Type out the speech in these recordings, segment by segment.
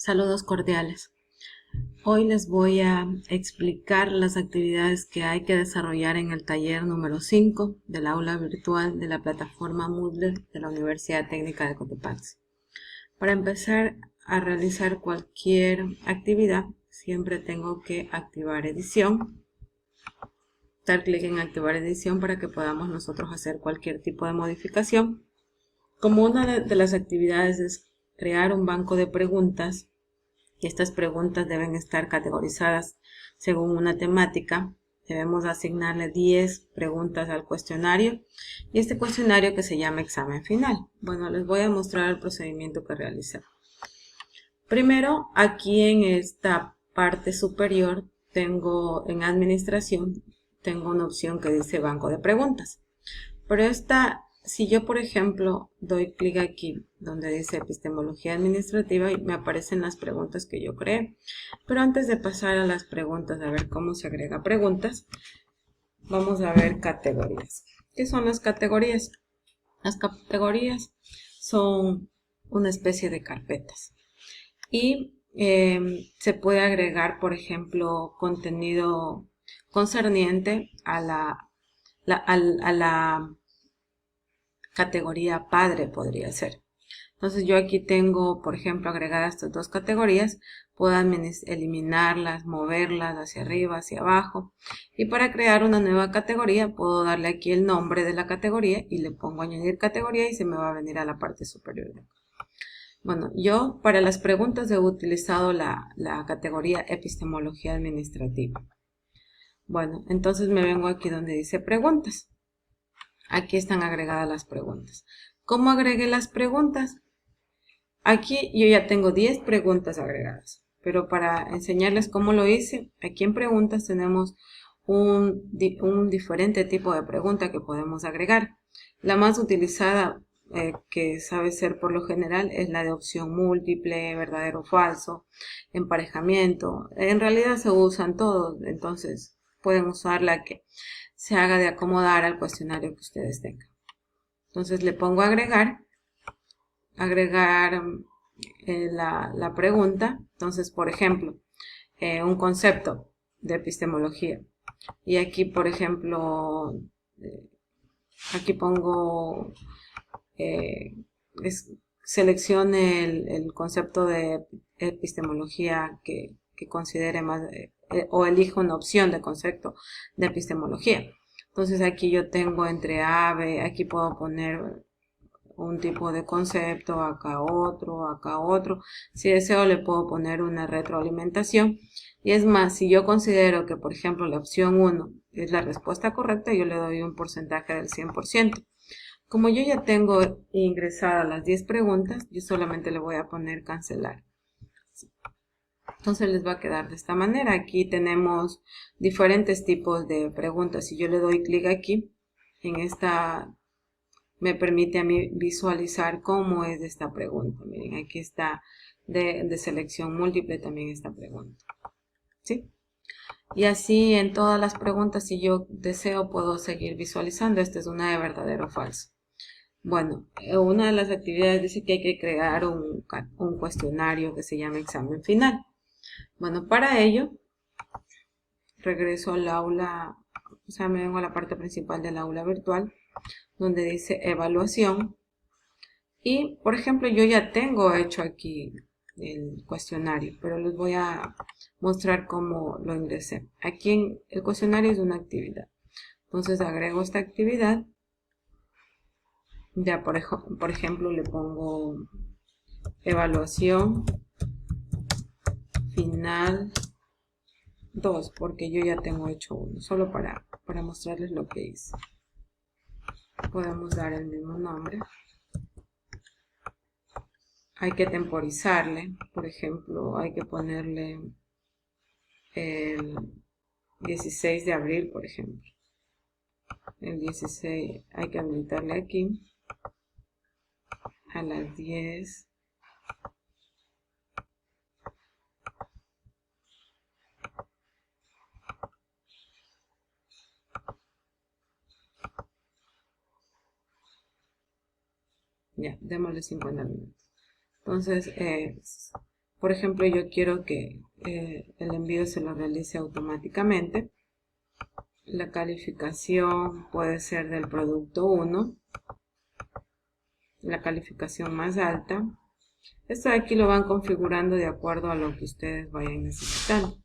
Saludos cordiales. Hoy les voy a explicar las actividades que hay que desarrollar en el taller número 5 del aula virtual de la plataforma Moodle de la Universidad Técnica de Cotopaxi. Para empezar a realizar cualquier actividad, siempre tengo que activar edición. Dar clic en activar edición para que podamos nosotros hacer cualquier tipo de modificación. Como una de las actividades es crear un banco de preguntas, y estas preguntas deben estar categorizadas según una temática. Debemos asignarle 10 preguntas al cuestionario y este cuestionario que se llama examen final. Bueno, les voy a mostrar el procedimiento que realicé. Primero, aquí en esta parte superior tengo en administración, tengo una opción que dice banco de preguntas. Pero si yo por ejemplo doy clic aquí donde dice epistemología administrativa y me aparecen las preguntas que yo creé. Pero antes de pasar a las preguntas, a ver cómo se agrega preguntas, vamos a ver categorías. ¿Qué son las categorías? Las categorías son una especie de carpetas y se puede agregar, por ejemplo, contenido concerniente a la categoría padre, podría ser. Entonces yo aquí tengo, por ejemplo, agregadas estas dos categorías. Puedo eliminarlas, moverlas hacia arriba, hacia abajo. Y para crear una nueva categoría, puedo darle aquí el nombre de la categoría y le pongo añadir categoría y se me va a venir a la parte superior. Bueno, yo para las preguntas he utilizado la categoría epistemología administrativa. Bueno, entonces me vengo aquí donde dice preguntas. Aquí están agregadas las preguntas. ¿Cómo agregué las preguntas? Aquí yo ya tengo 10 preguntas agregadas, pero para enseñarles cómo lo hice, aquí en preguntas tenemos un diferente tipo de pregunta que podemos agregar. La más utilizada, que sabe ser por lo general, es la de opción múltiple, verdadero o falso, emparejamiento. En realidad se usan todos, entonces pueden usar la que se haga de acomodar al cuestionario que ustedes tengan. Entonces le pongo agregar la pregunta. Entonces, por ejemplo, un concepto de epistemología. Y aquí, por ejemplo, aquí pongo, seleccione el concepto de epistemología que considere más, o elijo una opción de concepto de epistemología. Entonces aquí yo tengo entre A, B, aquí puedo poner un tipo de concepto, acá otro. Si deseo le puedo poner una retroalimentación. Y es más, si yo considero que, por ejemplo, la opción 1 es la respuesta correcta, yo le doy un porcentaje del 100%. Como yo ya tengo ingresadas las 10 preguntas, yo solamente le voy a poner cancelar. Entonces les va a quedar de esta manera. Aquí tenemos diferentes tipos de preguntas. Si yo le doy clic aquí, en esta me permite a mí visualizar cómo es esta pregunta. Miren, aquí está de selección múltiple también esta pregunta. ¿Sí? Y así en todas las preguntas, si yo deseo, puedo seguir visualizando. Esta es una de verdadero o falso. Bueno, una de las actividades dice que hay que crear un cuestionario que se llama examen final. Bueno, para ello, regreso al aula, o sea, me vengo a la parte principal del aula virtual, donde dice evaluación. Y, por ejemplo, yo ya tengo hecho aquí el cuestionario, pero les voy a mostrar cómo lo ingresé. Aquí el cuestionario es una actividad. Entonces agrego esta actividad. Ya, por ejemplo, le pongo evaluación final 2, porque yo ya tengo hecho uno, solo para mostrarles lo que hice. Podemos dar el mismo nombre. Hay que temporizarle, por ejemplo, hay que ponerle el 16 de abril, por ejemplo. El 16 hay que habilitarle aquí a las 10. Ya, démosle 50 minutos. Entonces, Por ejemplo, yo quiero que el envío se lo realice automáticamente. La calificación puede ser del producto 1, la calificación más alta. Esto de aquí lo van configurando de acuerdo a lo que ustedes vayan necesitando.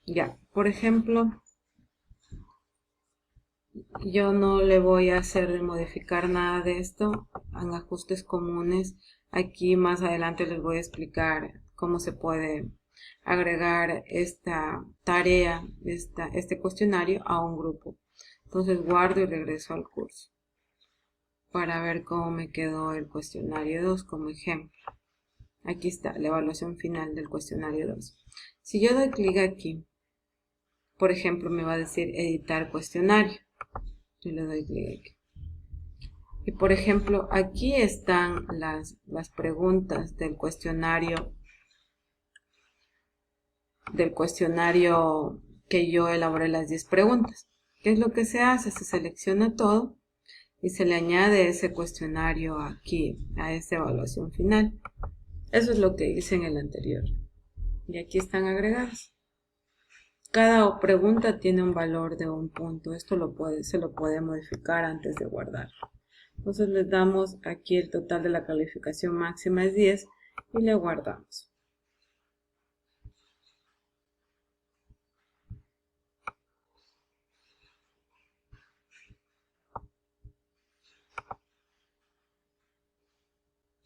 Ya, por ejemplo, yo no le voy a hacer de modificar nada de esto en ajustes comunes. Aquí más adelante les voy a explicar cómo se puede agregar esta tarea, este cuestionario a un grupo. Entonces guardo y regreso al curso para ver cómo me quedó el cuestionario 2 como ejemplo. Aquí está la evaluación final del cuestionario 2. Si yo doy clic aquí, por ejemplo, me va a decir editar cuestionario. Yo le doy clic aquí. Y por ejemplo, aquí están las preguntas del cuestionario que yo elaboré, las 10 preguntas. ¿Qué es lo que se hace? Se selecciona todo y se le añade ese cuestionario aquí, a esta evaluación final. Eso es lo que hice en el anterior. Y aquí están agregados. Cada pregunta tiene un valor de 1 punto. Esto se lo puede modificar antes de guardar. Entonces les damos aquí el total de la calificación máxima es 10 y le guardamos.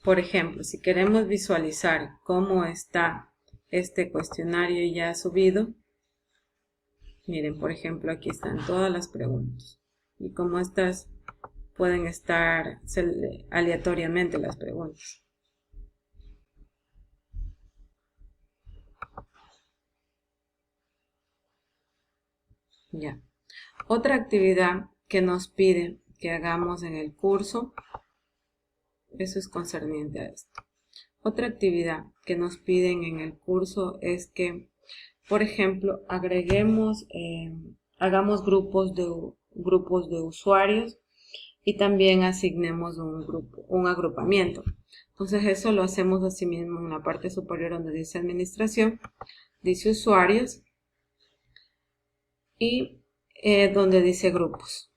Por ejemplo, si queremos visualizar cómo está este cuestionario ya subido, miren, por ejemplo, aquí están todas las preguntas. Y como estas pueden estar aleatoriamente las preguntas. Ya. Otra actividad que nos pide que hagamos en el curso, eso es concerniente a esto. Otra actividad que nos piden en el curso es que, por ejemplo, hagamos grupos de usuarios y también asignemos un agrupamiento. Entonces eso lo hacemos así mismo en la parte superior donde dice administración, dice usuarios y donde dice grupos.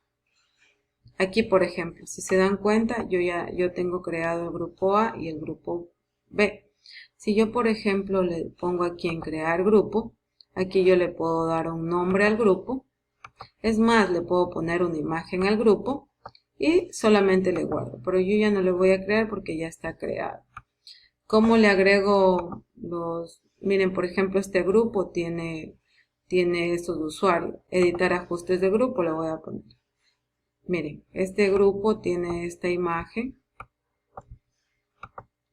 Aquí, por ejemplo, si se dan cuenta, yo tengo creado el grupo A y el grupo B. Si yo, por ejemplo, le pongo aquí en crear grupo, aquí yo le puedo dar un nombre al grupo. Es más, le puedo poner una imagen al grupo y solamente le guardo. Pero yo ya no le voy a crear porque ya está creado. ¿Cómo le agrego miren, por ejemplo, este grupo tiene estos usuarios. Editar ajustes de grupo le voy a poner. Miren, este grupo tiene esta imagen.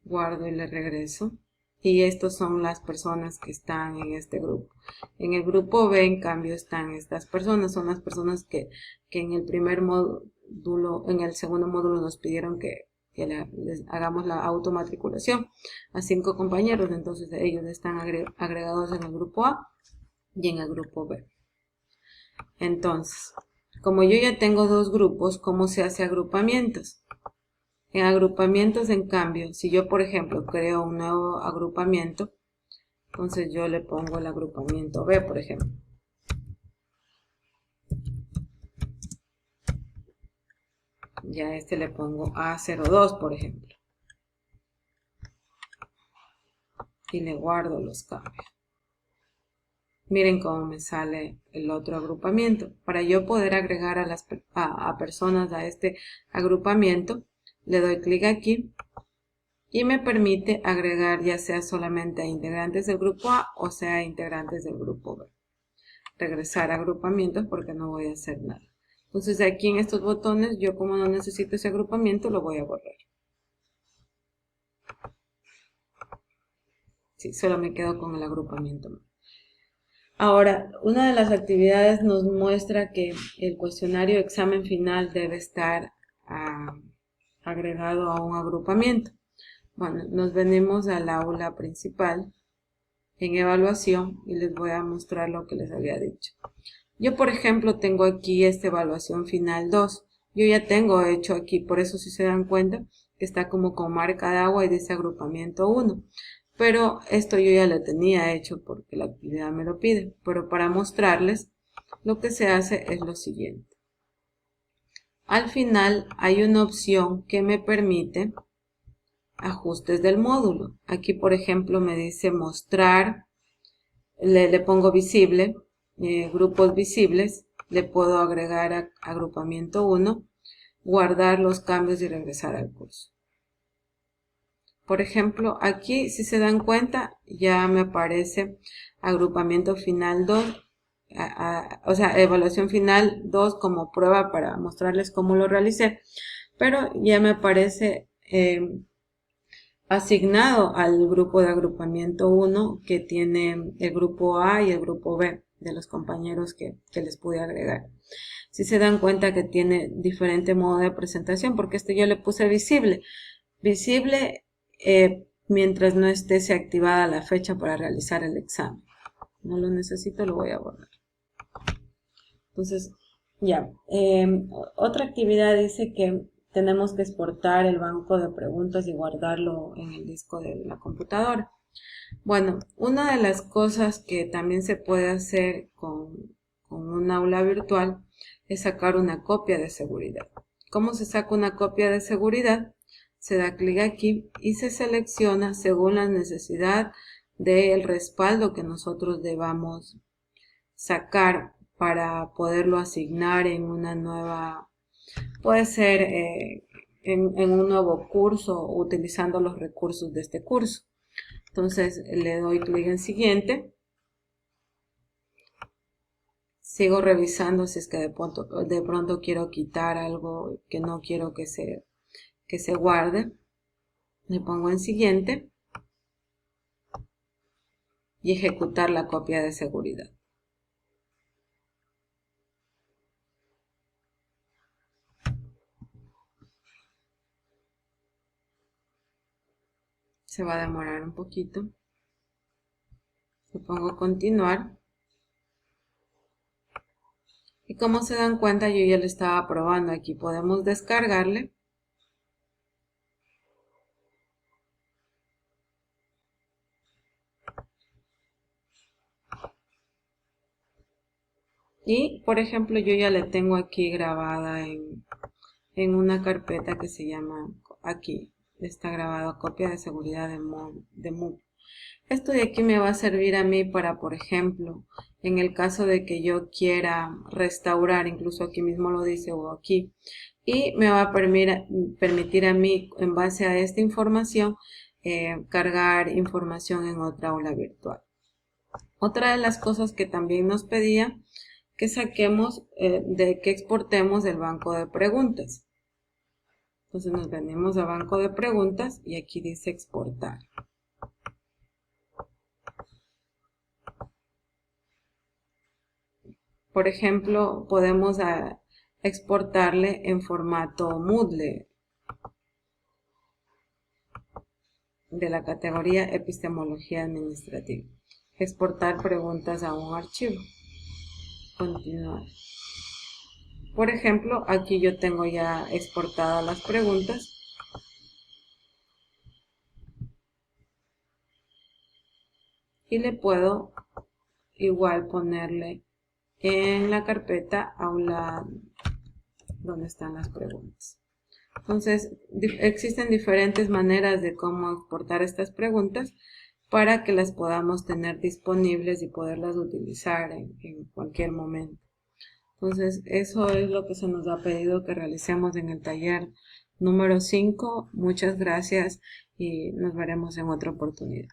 Guardo y le regreso. Y estos son las personas que están en este grupo. En el grupo B, en cambio, están estas personas. Son las personas que en el primer módulo, en el segundo módulo nos pidieron que les hagamos la automatriculación a 5 compañeros. Entonces ellos están agregados en el grupo A y en el grupo B. Entonces, como yo ya tengo 2 grupos, ¿cómo se hace agrupamientos? En agrupamientos, en cambio, si yo, por ejemplo, creo un nuevo agrupamiento, entonces yo le pongo el agrupamiento B, por ejemplo. Ya le pongo A02, por ejemplo. Y le guardo los cambios. Miren cómo me sale el otro agrupamiento. Para yo poder agregar a personas a este agrupamiento, le doy clic aquí y me permite agregar ya sea solamente a integrantes del grupo A o sea a integrantes del grupo B. Regresar a agrupamientos porque no voy a hacer nada. Entonces aquí en estos botones, yo como no necesito ese agrupamiento, lo voy a borrar. Sí, solo me quedo con el agrupamiento. Ahora, una de las actividades nos muestra que el cuestionario examen final debe estar agregado a un agrupamiento. Bueno, nos venimos al aula principal en evaluación y les voy a mostrar lo que les había dicho. Yo, por ejemplo, tengo aquí esta evaluación final 2. Yo ya tengo hecho aquí, por eso si se dan cuenta, que está como con marca de agua y dice agrupamiento 1. Pero esto yo ya lo tenía hecho porque la actividad me lo pide. Pero para mostrarles, lo que se hace es lo siguiente. Al final hay una opción que me permite ajustes del módulo. Aquí, por ejemplo, me dice mostrar, le pongo visible, grupos visibles, le puedo agregar a agrupamiento 1, guardar los cambios y regresar al curso. Por ejemplo, aquí si se dan cuenta ya me aparece agrupamiento final 2, o sea, evaluación final 2 como prueba para mostrarles cómo lo realicé, pero ya me aparece asignado al grupo de agrupamiento 1 que tiene el grupo A y el grupo B de los compañeros que les pude agregar. Si se dan cuenta que tiene diferente modo de presentación, porque yo le puse visible. Visible mientras no esté activada la fecha para realizar el examen. No lo necesito, lo voy a borrar. Entonces, ya. Otra actividad dice que tenemos que exportar el banco de preguntas y guardarlo en el disco de la computadora. Bueno, una de las cosas que también se puede hacer con un aula virtual es sacar una copia de seguridad. ¿Cómo se saca una copia de seguridad? Se da clic aquí y se selecciona según la necesidad del respaldo que nosotros debamos sacar para poderlo asignar en una nueva, puede ser en un nuevo curso utilizando los recursos de este curso. Entonces le doy clic en siguiente. Sigo revisando si es que de pronto quiero quitar algo que no quiero que se guarde. Le pongo en siguiente y ejecutar la copia de seguridad. Se va a demorar un poquito. Le pongo continuar. Y como se dan cuenta, yo ya lo estaba probando aquí. Podemos descargarle. Y, por ejemplo, yo ya le tengo aquí grabada en una carpeta que se llama, aquí, está grabado copia de seguridad de Moodle. Esto de aquí me va a servir a mí para, por ejemplo, en el caso de que yo quiera restaurar, incluso aquí mismo lo dice o aquí, y me va a permitir a mí, en base a esta información, cargar información en otra aula virtual. Otra de las cosas que también nos pedía que saquemos, que exportemos el banco de preguntas. Entonces nos venimos a banco de preguntas y aquí dice exportar. Por ejemplo, podemos exportarle en formato Moodle de la categoría epistemología administrativa. Exportar preguntas a un archivo. Continuar. Por ejemplo, aquí yo tengo ya exportadas las preguntas. Y le puedo igual ponerle en la carpeta aula donde están las preguntas. Entonces, existen diferentes maneras de cómo exportar estas preguntas para que las podamos tener disponibles y poderlas utilizar en cualquier momento. Entonces, eso es lo que se nos ha pedido que realicemos en el taller número 5. Muchas gracias y nos veremos en otra oportunidad.